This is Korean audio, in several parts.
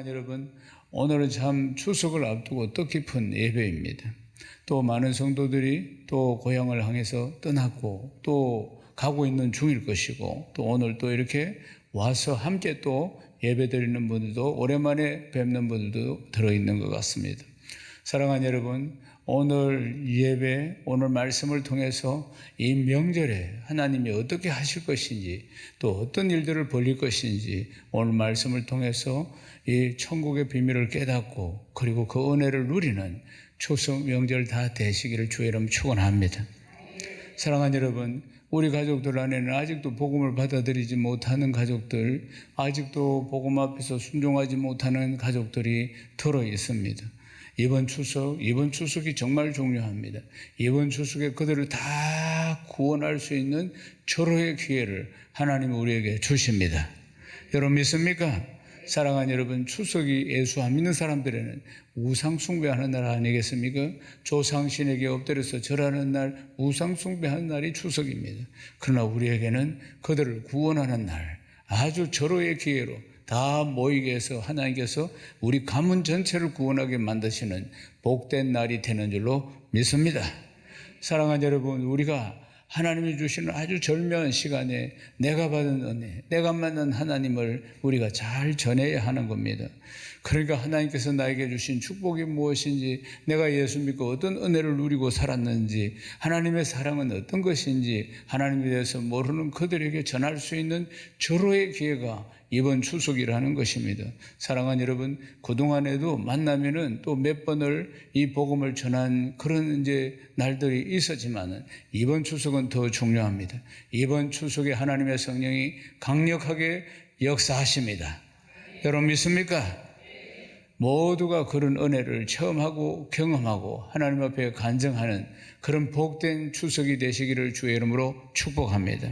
사랑하는 여러분, 오늘은 참 추석을 앞두고 뜻깊은 예배입니다. 또 많은 성도들이 또 고향을 향해서 떠나고 또 가고 있는 중일 것이고, 또 오늘 또 이렇게 와서 함께 또 예배 드리는 분들도, 오랜만에 뵙는 분들도 들어있는 것 같습니다. 사랑하는 여러분, 오늘 예배, 오늘 말씀을 통해서 이 명절에 하나님이 어떻게 하실 것인지, 또 어떤 일들을 벌릴 것인지 오늘 말씀을 통해서 이 천국의 비밀을 깨닫고, 그리고 그 은혜를 누리는 추석 명절 다 되시기를 주의 이름 축원합니다. 사랑하는 여러분, 우리 가족들 안에는 아직도 복음을 받아들이지 못하는 가족들, 아직도 복음 앞에서 순종하지 못하는 가족들이 들어 있습니다. 이번 추석이 정말 중요합니다. 이번 추석에 그들을 다 구원할 수 있는 절호의 기회를 하나님이 우리에게 주십니다. 여러분 믿습니까? 사랑하는 여러분, 추석이 예수 안 믿는 사람들에는 우상 숭배하는 날 아니겠습니까? 조상신에게 엎드려서 절하는 날, 우상 숭배하는 날이 추석입니다. 그러나 우리에게는 그들을 구원하는 날, 아주 절호의 기회로 다 모이게 해서 하나님께서 우리 가문 전체를 구원하게 만드시는 복된 날이 되는 줄로 믿습니다. 사랑하는 여러분, 우리가 하나님이 주시는 아주 절묘한 시간에 내가 받은 은혜, 내가 만난 하나님을 우리가 잘 전해야 하는 겁니다. 그러니까 하나님께서 나에게 주신 축복이 무엇인지, 내가 예수 믿고 어떤 은혜를 누리고 살았는지, 하나님의 사랑은 어떤 것인지 하나님에 대해서 모르는 그들에게 전할 수 있는 절호의 기회가 이번 추석이라는 것입니다. 사랑하는 여러분, 그동안에도 만나면은 또 몇 번을 이 복음을 전한 그런 이제 날들이 있었지만은 이번 추석은 더 중요합니다. 이번 추석에 하나님의 성령이 강력하게 역사하십니다. 여러분 믿습니까? 모두가 그런 은혜를 체험하고 경험하고 하나님 앞에 간증하는 그런 복된 추석이 되시기를 주의 이름으로 축복합니다.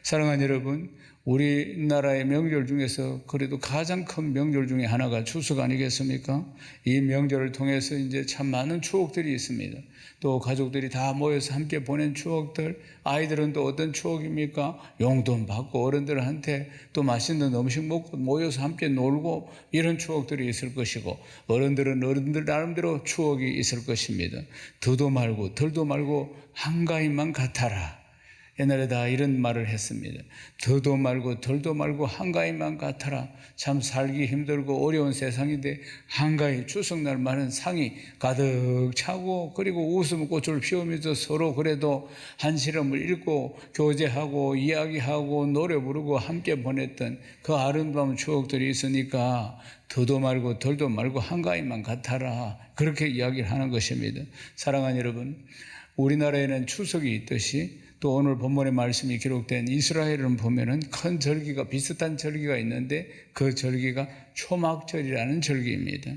사랑하는 여러분, 우리나라의 명절 중에서 그래도 가장 큰 명절 중에 하나가 추석 아니겠습니까? 이 명절을 통해서 이제 참 많은 추억들이 있습니다. 또 가족들이 다 모여서 함께 보낸 추억들, 아이들은 또 어떤 추억입니까? 용돈 받고 어른들한테 또 맛있는 음식 먹고 모여서 함께 놀고 이런 추억들이 있을 것이고, 어른들은 어른들 나름대로 추억이 있을 것입니다. 더도 말고 덜도 말고 한가위만 같아라. 옛날에 다 이런 말을 했습니다. 더도 말고 덜도 말고 한가위만 같아라. 참 살기 힘들고 어려운 세상인데 한가위 추석날만은 상이 가득 차고, 그리고 웃음꽃을 피우면서 서로 그래도 한시름을 읽고 교제하고 이야기하고 노래 부르고 함께 보냈던 그 아름다운 추억들이 있으니까 더도 말고 덜도 말고 한가위만 같아라, 그렇게 이야기를 하는 것입니다. 사랑하는 여러분, 우리나라에는 추석이 있듯이 또 오늘 본문의 말씀이 기록된 이스라엘은 보면은 큰 절기가, 비슷한 절기가 있는데 그 절기가 초막절이라는 절기입니다.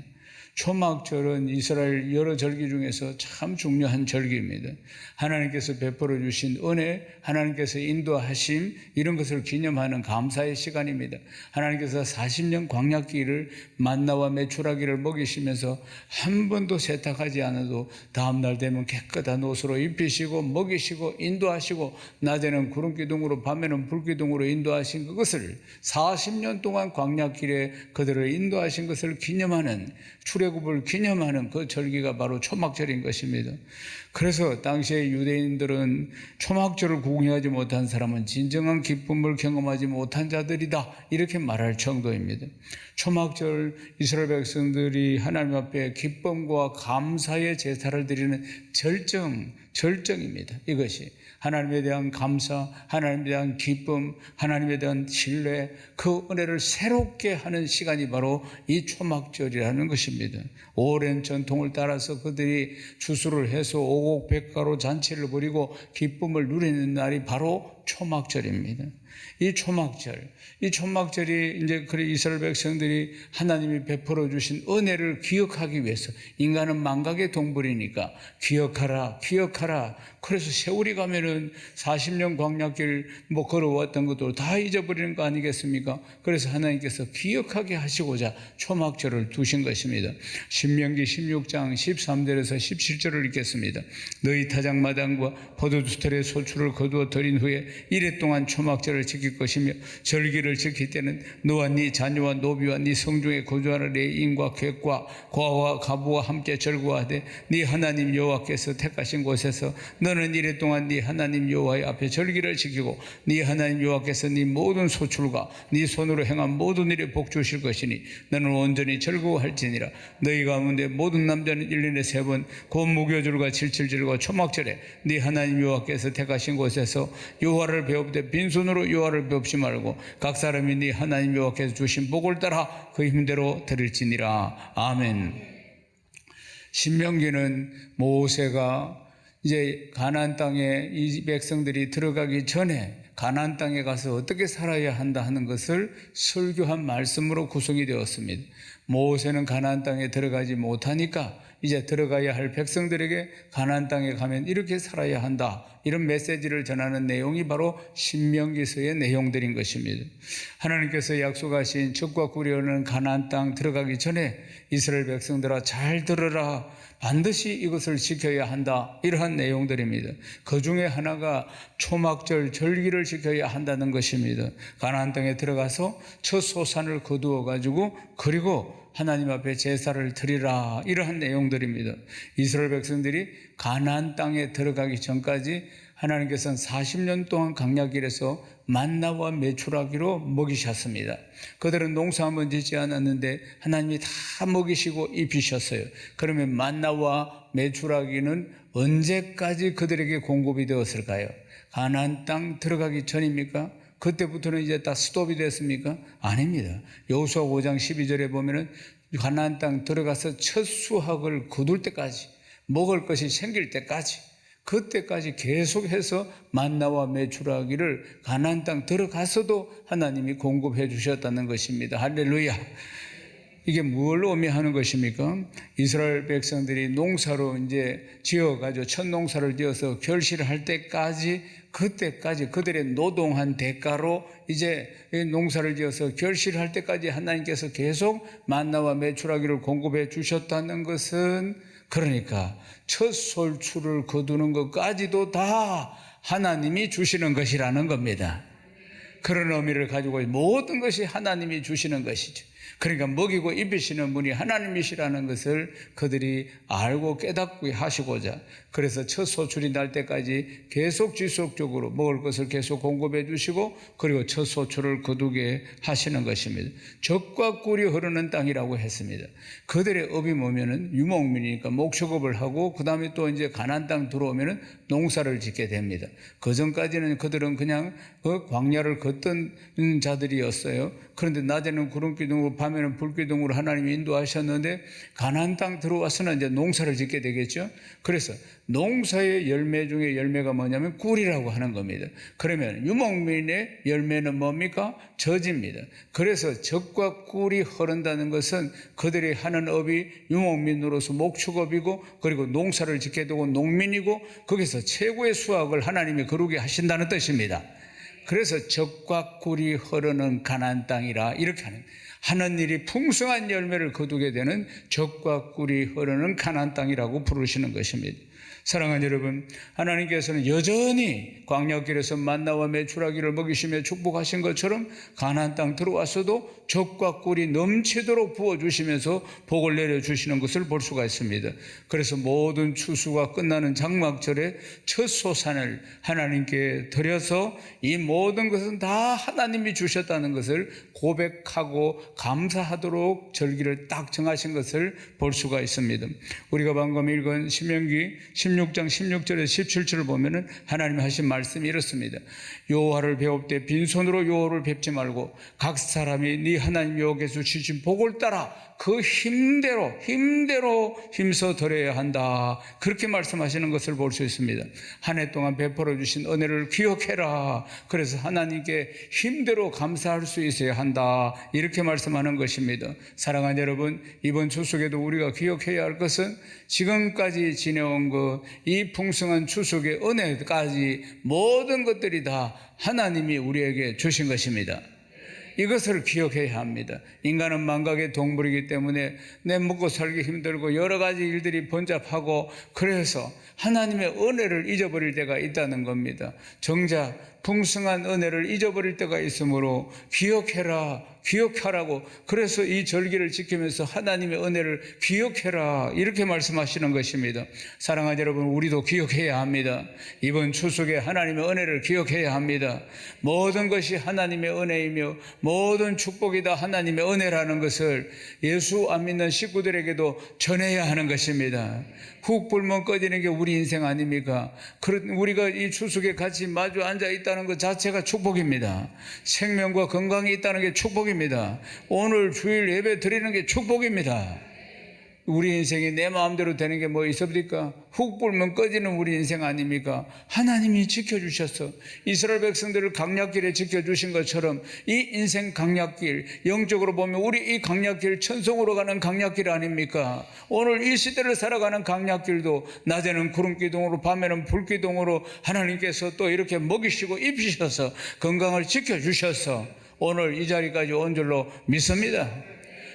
초막절은 이스라엘 여러 절기 중에서 참 중요한 절기입니다. 하나님께서 베풀어 주신 은혜, 하나님께서 인도하심, 이런 것을 기념하는 감사의 시간입니다. 하나님께서 40년 광야길을 만나와 메추라기를 먹이시면서 한 번도 세탁하지 않아도 다음날 되면 깨끗한 옷으로 입히시고 먹이시고 인도하시고, 낮에는 구름기둥으로 밤에는 불기둥으로 인도하신 그것을 40년 동안 광야길에 그들을 인도하신 것을 기념하는, 출애굽을 기념하는 그 절기가 바로 초막절인 것입니다. 그래서 당시에 유대인들은 초막절을 구경하지 못한 사람은 진정한 기쁨을 경험하지 못한 자들이다, 이렇게 말할 정도입니다. 초막절 이스라엘 백성들이 하나님 앞에 기쁨과 감사의 제사를 드리는 절정입니다. 이것이 하나님에 대한 감사, 하나님에 대한 기쁨, 하나님에 대한 신뢰, 그 은혜를 새롭게 하는 시간이 바로 이 초막절이라는 것입니다. 오랜 전통을 따라서 그들이 추수를 해서 오곡백과로 잔치를 벌이고 기쁨을 누리는 날이 바로 초막절입니다. 이 초막절이 이제 그래 이스라엘 백성들이 하나님이 베풀어 주신 은혜를 기억하기 위해서, 인간은 망각의 동물이니까 기억하라. 그래서 세월이 가면은 40년 광야길 걸어왔던 것도 다 잊어버리는 거 아니겠습니까? 그래서 하나님께서 기억하게 하시고자 초막절을 두신 것입니다. 신명기 16장 13절에서 17절을 읽겠습니다. 너희 타작마당과 포도주털의 소출을 거두어 드린 후에 이래 동안 초막절을 지킬 것이며 절기를 지킬 때는 너와 네 자녀와 노비와 네 성중에 거주하는 네 인과 객과 고아와 가부와 함께 절구하되 네 하나님 여호와께서 택하신 곳에서 너는 이래 동안 네 하나님 여호와의 앞에 절기를 지키고 네 하나님 여호와께서 네 모든 소출과 네 손으로 행한 모든 일에 복 주실 것이니 너는 온전히 즐거워할지니라. 너희 가운데 모든 남자는 1년에 3번 곧 무교절과 칠칠절과 초막절에 네 하나님 여호와께서 택하신 곳에서 여호와를 배웁되 빈손으로 여호와를 배웁지 말고 각 사람이 네 하나님 여호와께서 주신 복을 따라 그 힘대로 드릴지니라. 아멘. 신명기는 모세가 이제 가나안 땅에 이 백성들이 들어가기 전에 가나안 땅에 가서 어떻게 살아야 한다 하는 것을 설교한 말씀으로 구성이 되었습니다. 모세는 가나안 땅에 들어가지 못하니까 이제 들어가야 할 백성들에게 가나안 땅에 가면 이렇게 살아야 한다, 이런 메시지를 전하는 내용이 바로 신명기서의 내용들인 것입니다. 하나님께서 약속하신 젖과 꿀이 흐르는 가나안 땅 들어가기 전에 이스라엘 백성들아 잘 들으라, 반드시 이것을 지켜야 한다, 이러한 내용들입니다. 그 중에 하나가 초막절 절기를 지켜야 한다는 것입니다. 가나안 땅에 들어가서 첫 소산을 거두어 가지고 그리고 하나님 앞에 제사를 드리라, 이러한 내용들입니다. 이스라엘 백성들이 가나안 땅에 들어가기 전까지 하나님께서는 40년 동안 광야길에서 만나와 메추라기로 먹이셨습니다. 그들은 농사 한번 짓지 않았는데 하나님이 다 먹이시고 입히셨어요. 그러면 만나와 메추라기는 언제까지 그들에게 공급이 되었을까요? 가나안 땅 들어가기 전입니까? 그때부터는 이제 다 스톱이 됐습니까? 아닙니다. 여호수아 5장 12절에 보면은 가나안 땅 들어가서 첫 수확을 거둘 때까지, 먹을 것이 생길 때까지, 그때까지 계속해서 만나와 메추라기를 가나안 땅 들어가서도 하나님이 공급해 주셨다는 것입니다. 할렐루야. 이게 뭘 의미하는 것입니까? 이스라엘 백성들이 농사로 이제 지어가지고 첫 농사를 지어서 결실을 할 때까지, 그때까지 그들의 노동한 대가로 이제 농사를 지어서 결실할 때까지 하나님께서 계속 만나와 메추라기를 공급해 주셨다는 것은, 그러니까 첫 솔출을 거두는 것까지도 다 하나님이 주시는 것이라는 겁니다. 그런 의미를 가지고 모든 것이 하나님이 주시는 것이죠. 그러니까 먹이고 입히시는 분이 하나님이시라는 것을 그들이 알고 깨닫고 하시고자, 그래서 첫 소출이 날 때까지 계속 지속적으로 먹을 것을 계속 공급해 주시고 그리고 첫 소출을 거두게 하시는 것입니다. 젖과 꿀이 흐르는 땅이라고 했습니다. 그들의 업이 뭐면은 유목민이니까 목축업을 하고 그 다음에 또 이제 가나안 땅 들어오면은 농사를 짓게 됩니다. 그 전까지는 그들은 그냥 광야를 걷던 자들이었어요. 그런데 낮에는 구름기둥으로 밤에는 불기둥으로 하나님이 인도하셨는데 가나안 땅 들어와서는 이제 농사를 짓게 되겠죠. 그래서 농사의 열매 중에 열매가 뭐냐면 꿀이라고 하는 겁니다. 그러면 유목민의 열매는 뭡니까? 젖입니다. 그래서 젖과 꿀이 흐른다는 것은 그들이 하는 업이 유목민으로서 목축업이고 그리고 농사를 짓게 되고 농민이고 거기서 최고의 수확을 하나님이 거두게 하신다는 뜻입니다. 그래서 젖과 꿀이 흐르는 가나안 땅이라 이렇게 하는 일이 풍성한 열매를 거두게 되는 젖과 꿀이 흐르는 가나안 땅이라고 부르시는 것입니다. 사랑하는 여러분, 하나님께서는 여전히 광야길에서 만나와 메추라기를 먹이시며 축복하신 것처럼 가나안 땅 들어와서도 젖과 꿀이 넘치도록 부어주시면서 복을 내려주시는 것을 볼 수가 있습니다. 그래서 모든 추수가 끝나는 장막절에 첫 소산을 하나님께 드려서 이 모든 것은 다 하나님이 주셨다는 것을 고백하고 감사하도록 절기를 딱 정하신 것을 볼 수가 있습니다. 우리가 방금 읽은 신명기 16장 16절에서 17절을 보면은 하나님이 하신 말씀이 이렇습니다. 여호와를 배울 때 빈손으로 여호와를 뵙지 말고 각 사람이 네 하나님 여호와께서 주신 복을 따라 그 힘대로 힘써 드려야 한다. 그렇게 말씀하시는 것을 볼 수 있습니다. 한 해 동안 베풀어 주신 은혜를 기억해라. 그래서 하나님께 힘대로 감사할 수 있어야 한다. 이렇게 말씀하는 것입니다. 사랑하는 여러분, 이번 추석에도 우리가 기억해야 할 것은 지금까지 지내온 것, 이 풍성한 추석의 은혜까지 모든 것들이 다 하나님이 우리에게 주신 것입니다. 이것을 기억해야 합니다. 인간은 망각의 동물이기 때문에 내 먹고 살기 힘들고 여러 가지 일들이 번잡하고 그래서 하나님의 은혜를 잊어버릴 때가 있다는 겁니다. 정작 풍성한 은혜를 잊어버릴 때가 있으므로 기억하라고 그래서 이 절기를 지키면서 하나님의 은혜를 기억해라 이렇게 말씀하시는 것입니다. 사랑하는 여러분, 우리도 기억해야 합니다. 이번 추석에 하나님의 은혜를 기억해야 합니다. 모든 것이 하나님의 은혜이며 모든 축복이 다 하나님의 은혜라는 것을 예수 안 믿는 식구들에게도 전해야 하는 것입니다. 훅 불면 꺼지는 게 우리 인생 아닙니까? 우리가 이 추석에 같이 마주 앉아 있다는 것 자체가 축복입니다. 생명과 건강이 있다는 게 축복입니다. 오늘 주일 예배 드리는 게 축복입니다. 우리 인생이 내 마음대로 되는 게 뭐 있습니까? 훅 불면 꺼지는 우리 인생 아닙니까? 하나님이 지켜주셔서 이스라엘 백성들을 강약길에 지켜주신 것처럼 이 인생 강약길, 영적으로 보면 우리 이 강약길, 천성으로 가는 강약길 아닙니까? 오늘 이 시대를 살아가는 강약길도 낮에는 구름기둥으로 밤에는 불기둥으로 하나님께서 또 이렇게 먹이시고 입히셔서 건강을 지켜주셔서 오늘 이 자리까지 온 줄로 믿습니다.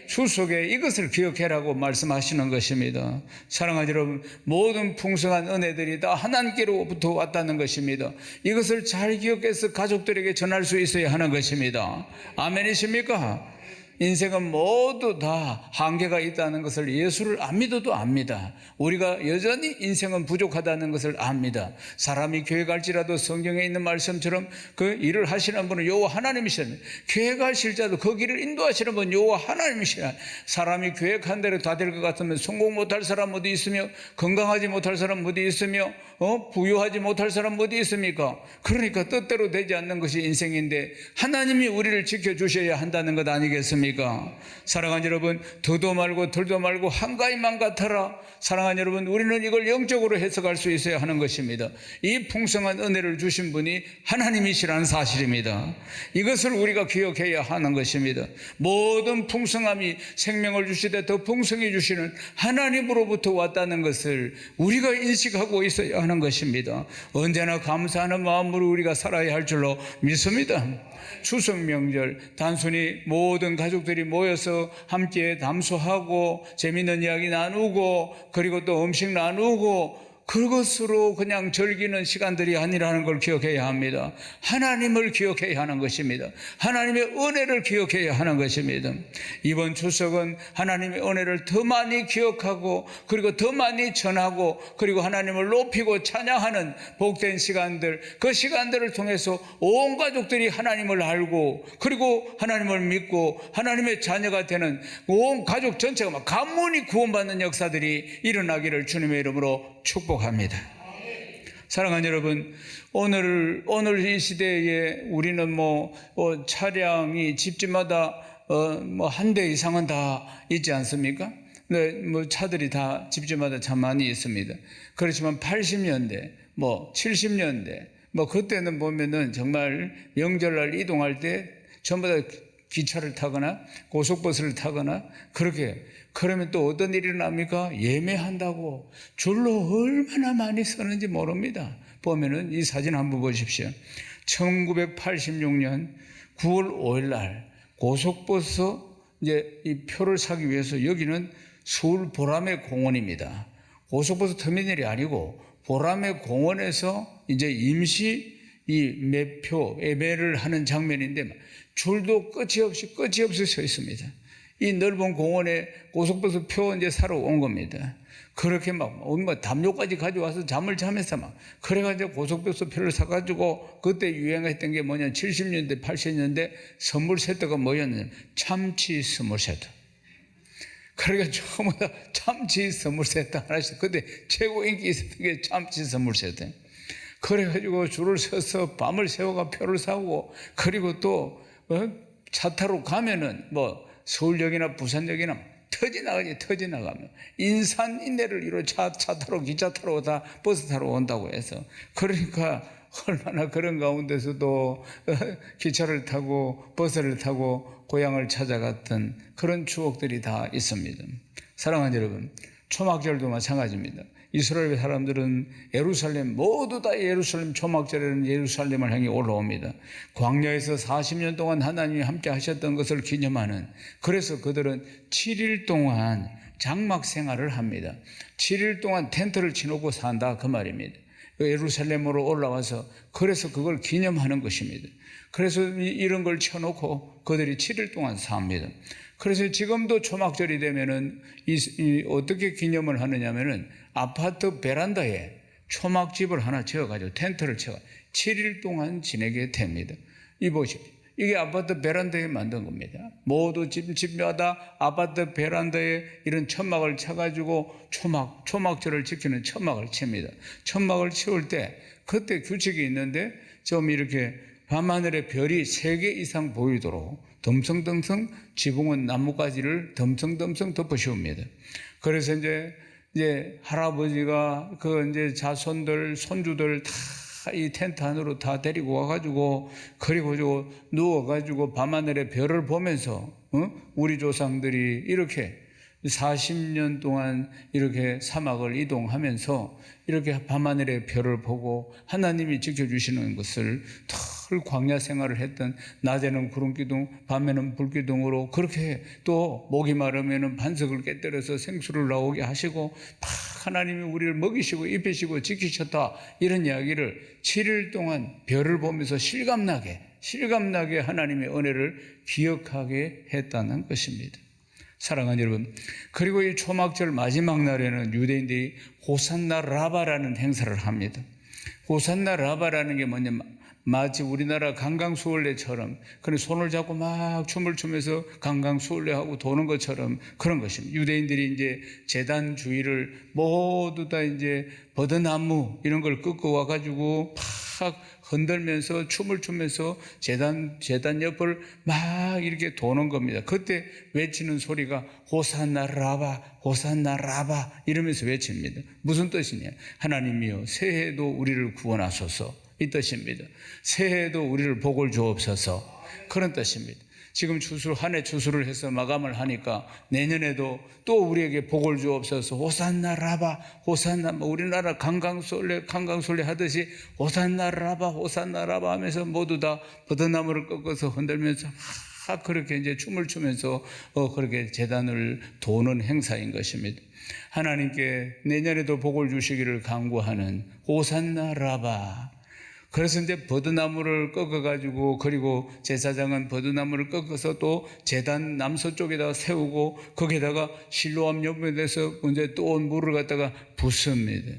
추석에 이것을 기억해라고 말씀하시는 것입니다. 사랑하는 여러분, 모든 풍성한 은혜들이 다 하나님께로부터 왔다는 것입니다. 이것을 잘 기억해서 가족들에게 전할 수 있어야 하는 것입니다. 아멘이십니까? 인생은 모두 다 한계가 있다는 것을 예수를 안 믿어도 압니다. 우리가 여전히 인생은 부족하다는 것을 압니다. 사람이 교회 갈지라도 성경에 있는 말씀처럼 그 일을 하시는 분은 여호와 하나님이시라. 교회 가실 자도 그 길을 인도하시는 분은 여호와 하나님이시라. 사람이 계획한 대로 다 될 것 같으면 성공 못할 사람 어디 있으며 건강하지 못할 사람 어디 있으며 부유하지 못할 사람 어디 있습니까? 그러니까 뜻대로 되지 않는 것이 인생인데 하나님이 우리를 지켜주셔야 한다는 것 아니겠습니까? 사랑하는 여러분, 더도 말고 덜도 말고 한가위만 같아라. 사랑하는 여러분, 우리는 이걸 영적으로 해석할 수 있어야 하는 것입니다. 이 풍성한 은혜를 주신 분이 하나님이시라는 사실입니다. 이것을 우리가 기억해야 하는 것입니다. 모든 풍성함이 생명을 주시되 더 풍성히 주시는 하나님으로부터 왔다는 것을 우리가 인식하고 있어야 하는 것입니다. 언제나 감사하는 마음으로 우리가 살아야 할 줄로 믿습니다. 추석 명절 단순히 모든 가족들이 모여서 함께 담소하고 재미있는 이야기 나누고 그리고 또 음식 나누고 그것으로 그냥 즐기는 시간들이 아니라는 걸 기억해야 합니다. 하나님을 기억해야 하는 것입니다. 하나님의 은혜를 기억해야 하는 것입니다. 이번 추석은 하나님의 은혜를 더 많이 기억하고 그리고 더 많이 전하고 그리고 하나님을 높이고 찬양하는 복된 시간들, 그 시간들을 통해서 온 가족들이 하나님을 알고 그리고 하나님을 믿고 하나님의 자녀가 되는 온 가족 전체가 막 가문이 구원받는 역사들이 일어나기를 주님의 이름으로 축복합니다. 사랑하는 여러분, 오늘 이 시대에 우리는 차량이 집집마다 한 대 이상은 다 있지 않습니까? 네, 차들이 다 집집마다 참 많이 있습니다. 그렇지만 80년대, 70년대, 그때는 보면은 정말 명절날 이동할 때 전부 다 기차를 타거나 고속버스를 타거나 그러면 또 어떤 일이 일어납니까? 예매한다고 줄로 얼마나 많이 서는지 모릅니다. 보면은 이 사진 한번 보십시오. 1986년 9월 5일 날 고속버스 이제 이 표를 사기 위해서 여기는 서울 보라매 공원입니다. 고속버스 터미널이 아니고 보라매 공원에서 이제 임시 이 매표 예매를 하는 장면인데 줄도 끝이 없이 서 있습니다. 이 넓은 공원에 고속버스 표 이제 사러 온 겁니다. 그렇게 담요까지 가져와서 잠을 자면서 그래가지고 고속버스 표를 사가지고 그때 유행했던 게 70년대, 80년대 선물 세트가 뭐였냐면 참치 선물 세트. 그러니까 전부 다 참치 선물 세트 하나씩. 그때 최고 인기 있었던 게 참치 선물 세트. 그래가지고 줄을 서서 밤을 새워가 표를 사고 그리고 또 차 타러 가면은 서울역이나 부산역이나 터지나가면 인산인해를 이루어 차 타러 기차 타러 다 버스 타러 온다고 해서 그러니까 얼마나 그런 가운데서도 기차를 타고 버스를 타고 고향을 찾아갔던 그런 추억들이 다 있습니다. 사랑하는 여러분, 초막절도 마찬가지입니다. 이스라엘 사람들은 예루살렘, 모두 다 예루살렘 초막절에는 예루살렘을 향해 올라옵니다. 광야에서 40년 동안 하나님이 함께 하셨던 것을 기념하는, 그래서 그들은 7일 동안 장막 생활을 합니다. 7일 동안 텐트를 치놓고 산다, 그 말입니다. 예루살렘으로 올라와서, 그래서 그걸 기념하는 것입니다. 그래서 이런 걸 쳐놓고 그들이 7일 동안 삽니다. 그래서 지금도 초막절이 되면은 어떻게 기념을 하느냐면은 아파트 베란다에 초막집을 하나 지어가지고 텐트를 쳐가 7일 동안 지내게 됩니다. 이 보십시오. 이게 아파트 베란다에 만든 겁니다. 모두 집마다 아파트 베란다에 이런 천막을 쳐가지고 초막절을 지키는 천막을 칩니다. 천막을 치울 때 그때 규칙이 있는데 좀 이렇게 밤하늘에 별이 3개 이상 보이도록 덤성덤성 지붕은 나뭇가지를 덤성덤성 덮어 씌웁니다. 그래서 이제 할아버지가 이제 자손들, 손주들 다 이 텐트 안으로 다 데리고 와가지고, 그리고 누워가지고 밤하늘에 별을 보면서, 우리 조상들이 이렇게 40년 동안 이렇게 사막을 이동하면서 이렇게 밤하늘의 별을 보고 하나님이 지켜주시는 것을 털 광야 생활을 했던, 낮에는 구름기둥, 밤에는 불기둥으로 그렇게, 또 목이 마르면 반석을 깨뜨려서 생수를 나오게 하시고 하나님이 우리를 먹이시고 입히시고 지키셨다, 이런 이야기를 7일 동안 별을 보면서 실감나게 하나님의 은혜를 기억하게 했다는 것입니다. 사랑하는 여러분, 그리고 이 초막절 마지막 날에는 유대인들이 호산나 라바라는 행사를 합니다. 호산나 라바라는 게 뭐냐면 마치 우리나라 강강수월래처럼 그런 손을 잡고 막 춤을 추면서 강강수월래하고 도는 것처럼 그런 것입니다. 유대인들이 이제 제단 주위를 모두 다 이제 버드나무 이런 걸 꺾어 와가지고 팍 흔들면서 춤을 추면서 제단 옆을 막 이렇게 도는 겁니다. 그때 외치는 소리가 호산나 라바, 호산나 라바 이러면서 외칩니다. 무슨 뜻이냐? 하나님이여 새해도 우리를 구원하소서, 이 뜻입니다. 새해도 우리를 복을 주옵소서, 그런 뜻입니다. 지금 한 해 추수를 해서 마감을 하니까 내년에도 또 우리에게 복을 주옵소서, 호산나 라바, 호산나, 우리나라 강강술래 하듯이 호산나 라바, 호산나 라바 하면서 모두 다 버드나무를 꺾어서 흔들면서 그렇게 이제 춤을 추면서 그렇게 제단을 도는 행사인 것입니다. 하나님께 내년에도 복을 주시기를 간구하는 호산나 라바. 그래서 이제 버드나무를 꺾어가지고, 그리고 제사장은 버드나무를 꺾어서 또 제단 남서쪽에다가 세우고 거기에다가 실로암 옆에 대서 이제 또 물을 갖다가 붓습니다.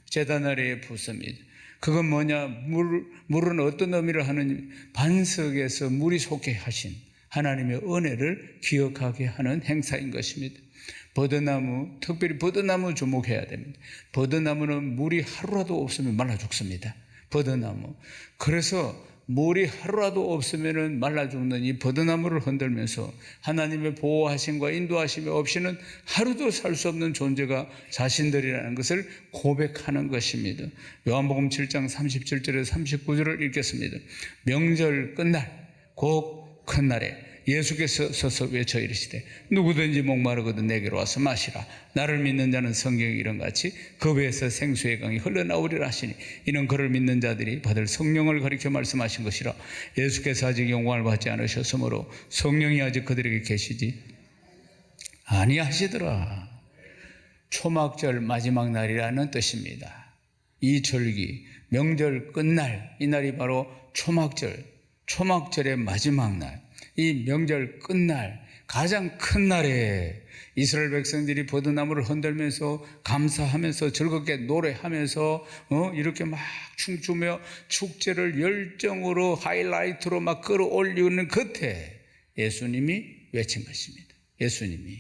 제단 아래에 붓습니다. 그건 뭐냐? 물은 어떤 의미를 하느냐? 반석에서 물이 솟게 하신 하나님의 은혜를 기억하게 하는 행사인 것입니다. 버드나무, 특별히 버드나무 주목해야 됩니다. 버드나무는 물이 하루라도 없으면 말라 죽습니다. 버드나무. 그래서 물이 하루라도 없으면 말라 죽는 이 버드나무를 흔들면서 하나님의 보호하심과 인도하심이 없이는 하루도 살 수 없는 존재가 자신들이라는 것을 고백하는 것입니다. 요한복음 7장 37절에서 39절을 읽겠습니다. 명절 끝날 곧 큰 날에 예수께서 서서 외쳐 이르시되 누구든지 목마르거든 내게로 와서 마시라. 나를 믿는 자는 성경에 이른같이 그 배에서 생수의 강이 흘러나오리라 하시니 이는 그를 믿는 자들이 받을 성령을 가리켜 말씀하신 것이라. 예수께서 아직 영광을 받지 않으셨으므로 성령이 아직 그들에게 계시지 아니하시더라. 초막절 마지막 날이라는 뜻입니다. 이 절기, 명절 끝날, 이 날이 바로 초막절의 마지막 날, 이 명절 끝날, 가장 큰 날에 이스라엘 백성들이 버드나무를 흔들면서 감사하면서 즐겁게 노래하면서 이렇게 막 춤추며 축제를 열정으로 하이라이트로 막 끌어올리는 끝에 예수님이 외친 것입니다. 예수님이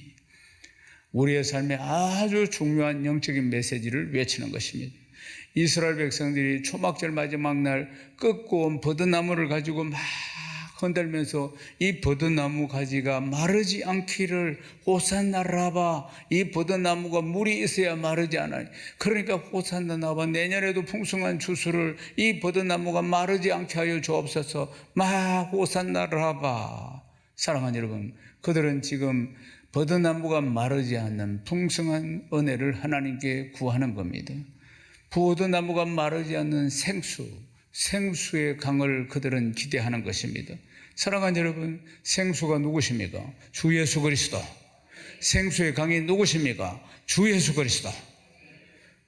우리의 삶에 아주 중요한 영적인 메시지를 외치는 것입니다. 이스라엘 백성들이 초막절 마지막 날 꺾고 온 버드나무를 가지고 막 흔들면서 이 버드나무 가지가 마르지 않기를 호산나 라바, 이 버드나무가 물이 있어야 마르지 않아요. 그러니까 호산나 라바, 내년에도 풍성한 추수를 이 버드나무가 마르지 않게 하여 주옵소서. 막 호산나 라바. 사랑하는 여러분, 그들은 지금 버드나무가 마르지 않는 풍성한 은혜를 하나님께 구하는 겁니다. 버드나무가 마르지 않는 생수의 강을 그들은 기대하는 것입니다. 사랑하는 여러분, 생수가 누구십니까? 주 예수 그리스도. 생수의 강이 누구십니까? 주 예수 그리스도.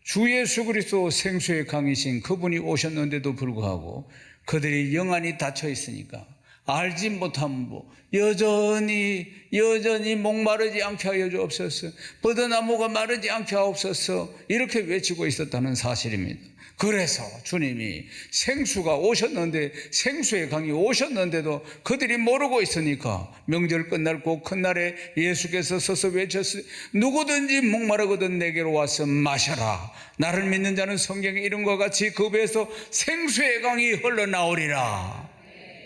주 예수 그리스도 생수의 강이신 그분이 오셨는데도 불구하고 그들이 영안이 닫혀 있으니까 알지 못하면 여전히 목마르지 않게 하여 주옵소서, 버드나무가 마르지 않게 하옵소서, 이렇게 외치고 있었다는 사실입니다. 그래서 주님이 생수가 오셨는데, 생수의 강이 오셨는데도 그들이 모르고 있으니까 명절 끝날 곧 큰 날에 예수께서 서서 외쳤어요. 누구든지 목마르거든 내게로 와서 마셔라. 나를 믿는 자는 성경에 이런 것 같이 그 배에서 생수의 강이 흘러나오리라.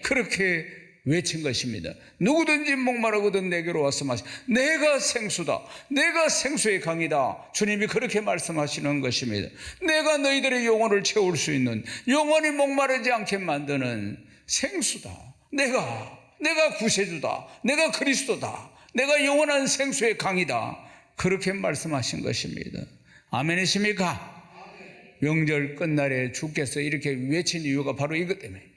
그렇게 외친 것입니다. 누구든지 목마르거든 내게로 와서 마셔. 내가 생수다. 내가 생수의 강이다. 주님이 그렇게 말씀하시는 것입니다. 내가 너희들의 영혼을 채울 수 있는, 영원히 목마르지 않게 만드는 생수다. 내가 구세주다. 내가 그리스도다. 내가 영원한 생수의 강이다. 그렇게 말씀하신 것입니다. 아멘이십니까? 명절 끝날에 주께서 이렇게 외친 이유가 바로 이것 때문에,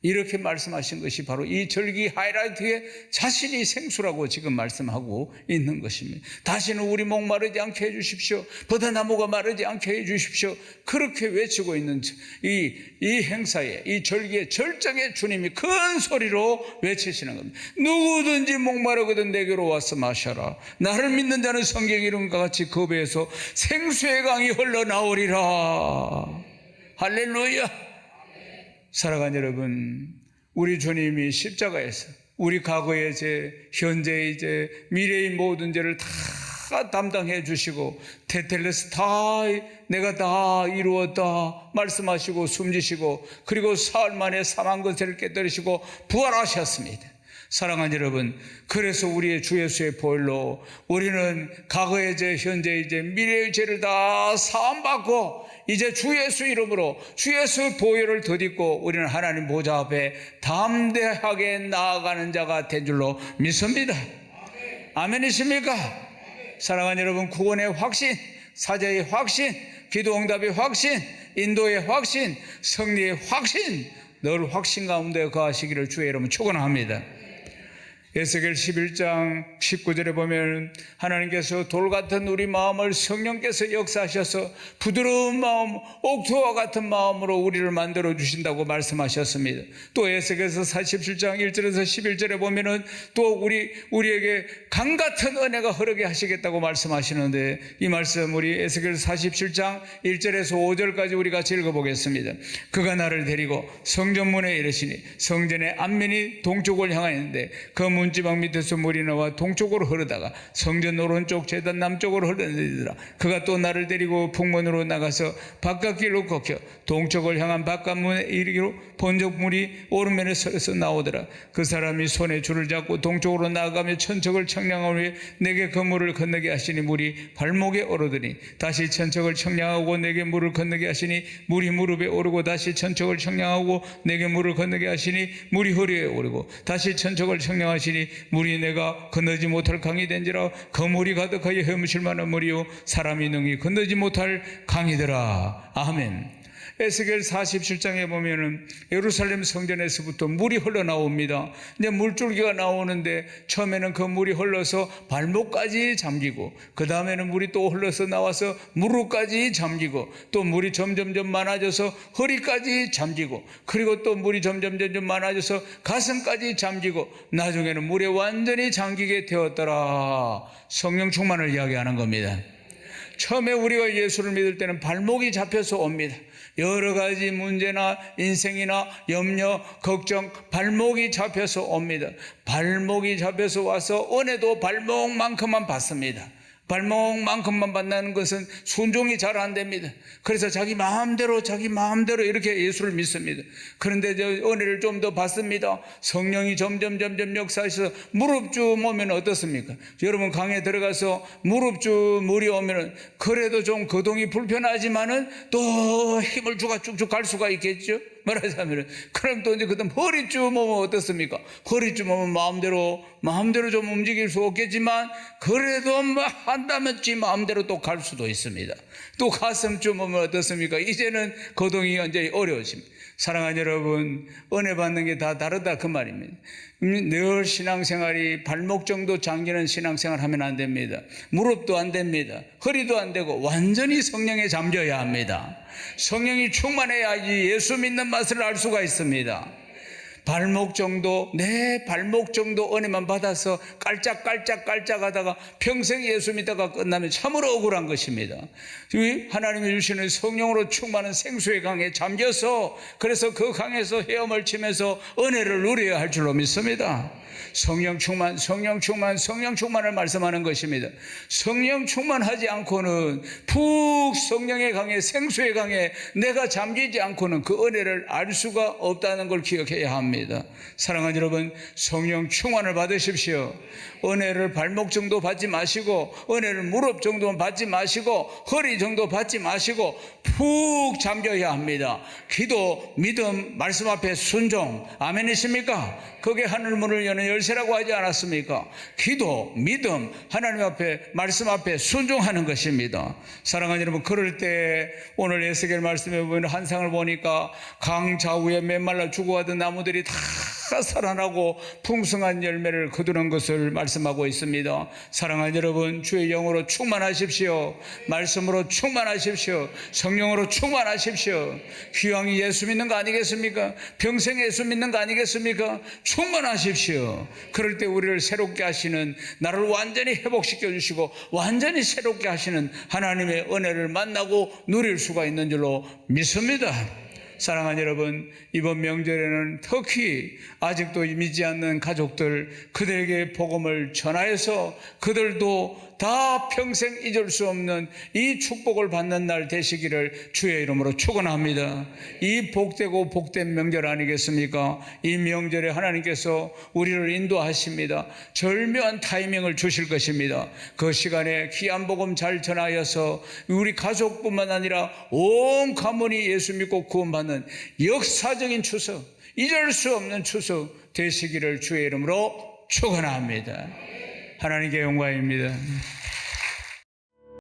이렇게 말씀하신 것이 바로 이 절기 하이라이트에 자신이 생수라고 지금 말씀하고 있는 것입니다. 다시는 우리 목 마르지 않게 해주십시오. 버드나무가 마르지 않게 해주십시오. 그렇게 외치고 있는 이 행사에, 이 절기의 절정에 주님이 큰 소리로 외치시는 겁니다. 누구든지 목 마르거든 내게로 와서 마셔라. 나를 믿는 자는 성경 이름과 같이 그 배에서 생수의 강이 흘러나오리라. 할렐루야. 사랑하는 여러분, 우리 주님이 십자가에서 우리 과거의 죄, 현재의 죄, 미래의 모든 죄를 다 담당해 주시고 테텔레스타이, 내가 다 이루었다 말씀하시고 숨지시고, 그리고 사흘 만에 사망 권세를 깨뜨리시고 부활하셨습니다. 사랑하는 여러분, 그래서 우리의 주 예수의 보혈로 우리는 과거의 죄, 현재의 죄, 미래의 죄를 다 사함받고 이제 주 예수 이름으로 주 예수 보혈을 덧입고 우리는 하나님 보좌 앞에 담대하게 나아가는 자가 된 줄로 믿습니다. 아멘이십니까? 사랑하는 여러분, 구원의 확신, 사자의 확신, 기도 응답의 확신, 인도의 확신, 승리의 확신, 늘 확신 가운데 거하시기를 주의 이름으로 축원합니다. 에스겔 11장 19절에 보면 하나님께서 돌같은 우리 마음을 성령께서 역사하셔서 부드러운 마음, 옥토와 같은 마음으로 우리를 만들어 주신다고 말씀하셨습니다. 또 에스겔서 47장 1절에서 11절에 보면은 또 우리에게 강 같은 은혜가 흐르게 하시겠다고 말씀하시는데, 이 말씀 우리 에스겔 47장 1절에서 5절까지 우리 같이 읽어보겠습니다. 그가 나를 데리고 성전문에 이르시니 성전의 앞면이 동쪽을 향하였는데 그 문지방 밑에서 물이 나와 동쪽으로 흐르다가 성전 오른쪽 제단 남쪽으로 흐르느니라. 그가 또 나를 데리고 북문으로 나가서 바깥길로 걷겨 동쪽을 향한 바깥문에 이르기로 본적물이 오른면에 서서 나오더라. 그 사람이 손에 줄을 잡고 동쪽으로 나아가며 천척을 청량한 후에 내게 그 물을 건너게 하시니 물이 발목에 오르더니 다시 천척을 청량하고 내게 물을 건너게 하시니 물이 무릎에 오르고 다시 천척을 청량하고 내게 물을 건너게 하시니 물이 허리에 오르고 다시 천척을 청량하시니 물이 내가 건너지 못할 강이 된지라. 그 물이 가득하여 헤엄칠 만한 물이요 사람이 능히 건너지 못할 강이더라. 아멘. 에스겔 47장에 보면은 예루살렘 성전에서부터 물이 흘러나옵니다. 이제 물줄기가 나오는데 처음에는 그 물이 흘러서 발목까지 잠기고, 그 다음에는 물이 또 흘러서 나와서 무릎까지 잠기고, 또 물이 점점점 많아져서 허리까지 잠기고, 그리고 또 물이 점점 많아져서 가슴까지 잠기고, 나중에는 물에 완전히 잠기게 되었더라. 성령 충만을 이야기하는 겁니다. 처음에 우리가 예수를 믿을 때는 발목이 잡혀서 옵니다. 여러 가지 문제나 인생이나 염려, 걱정, 발목이 잡혀서 옵니다. 발목이 잡혀서 와서 은혜도 발목만큼만 받습니다. 발목만큼만 받는 것은 순종이 잘 안 됩니다. 그래서 자기 마음대로 이렇게 예수를 믿습니다. 그런데 은혜를 좀 더 받습니다. 성령이 점점 역사하셔서 무릎쯤 오면 어떻습니까? 여러분 강에 들어가서 무릎쯤 물이 오면은 그래도 좀 거동이 불편하지만은 또 힘을 주가 쭉쭉 갈 수가 있겠죠. 말하자면 그럼 또 이제 그다음 허리 쭈으면 어떻습니까? 허리 쭈으면 마음대로 좀 움직일 수 없겠지만 그래도 뭐 한다면 지 마음대로 또 갈 수도 있습니다. 또 가슴 쭈으면 어떻습니까? 이제는 거동이 완전히 어려워집니다. 사랑하는 여러분, 은혜 받는 게 다 다르다 그 말입니다. 늘 신앙생활이 발목 정도 잠기는 신앙생활 하면 안 됩니다. 무릎도 안 됩니다. 허리도 안 되고 완전히 성령에 잠겨야 합니다. 성령이 충만해야지 예수 믿는 맛을 알 수가 있습니다. 발목 정도, 내 발목 정도 은혜만 받아서 깔짝깔짝 하다가 평생 예수 믿다가 끝나면 참으로 억울한 것입니다. 하나님이 주시는 성령으로 충만한 생수의 강에 잠겨서 그래서 그 강에서 헤엄을 치면서 은혜를 누려야 할 줄로 믿습니다. 성령 충만을 말씀하는 것입니다. 성령 충만하지 않고는 푹 성령의 강에 생수의 강에 내가 잠기지 않고는 그 은혜를 알 수가 없다는 걸 기억해야 합니다. 사랑하는 여러분, 성령 충만을 받으십시오. 은혜를 발목 정도 받지 마시고 은혜를 무릎 정도 받지 마시고 허리 정도 받지 마시고 푹 잠겨야 합니다. 기도, 믿음, 말씀 앞에 순종. 아멘이십니까? 그게 하늘 문을 여는 열쇠라고 하지 않았습니까? 기도, 믿음, 하나님 앞에 말씀 앞에 순종하는 것입니다. 사랑하는 여러분, 그럴 때 오늘 에스겔 말씀에 보면 한상을 보니까 강 좌우에 메말라 죽어가던 나무들이 다 살아나고 풍성한 열매를 거두는 것을 말씀하고 있습니다. 사랑하는 여러분, 주의 영으로 충만하십시오. 말씀으로 충만하십시오. 성령으로 충만하십시오. 기왕이 예수 믿는 거 아니겠습니까? 평생 예수 믿는 거 아니겠습니까? 충만하십시오. 그럴 때 우리를 새롭게 하시는, 나를 완전히 회복시켜 주시고 완전히 새롭게 하시는 하나님의 은혜를 만나고 누릴 수가 있는 줄로 믿습니다. 사랑하는 여러분, 이번 명절에는 특히 아직도 믿지 않는 가족들, 그들에게 복음을 전하여서 그들도 다 평생 잊을 수 없는 이 축복을 받는 날 되시기를 주의 이름으로 축원합니다. 이 복되고 복된 명절 아니겠습니까? 이 명절에 하나님께서 우리를 인도하십니다. 절묘한 타이밍을 주실 것입니다. 그 시간에 귀한 복음 잘 전하여서 우리 가족뿐만 아니라 온 가문이 예수 믿고 구원받는 역사적인 추석, 잊을 수 없는 추석 되시기를 주의 이름으로 축원합니다. 하나님께 영광입니다.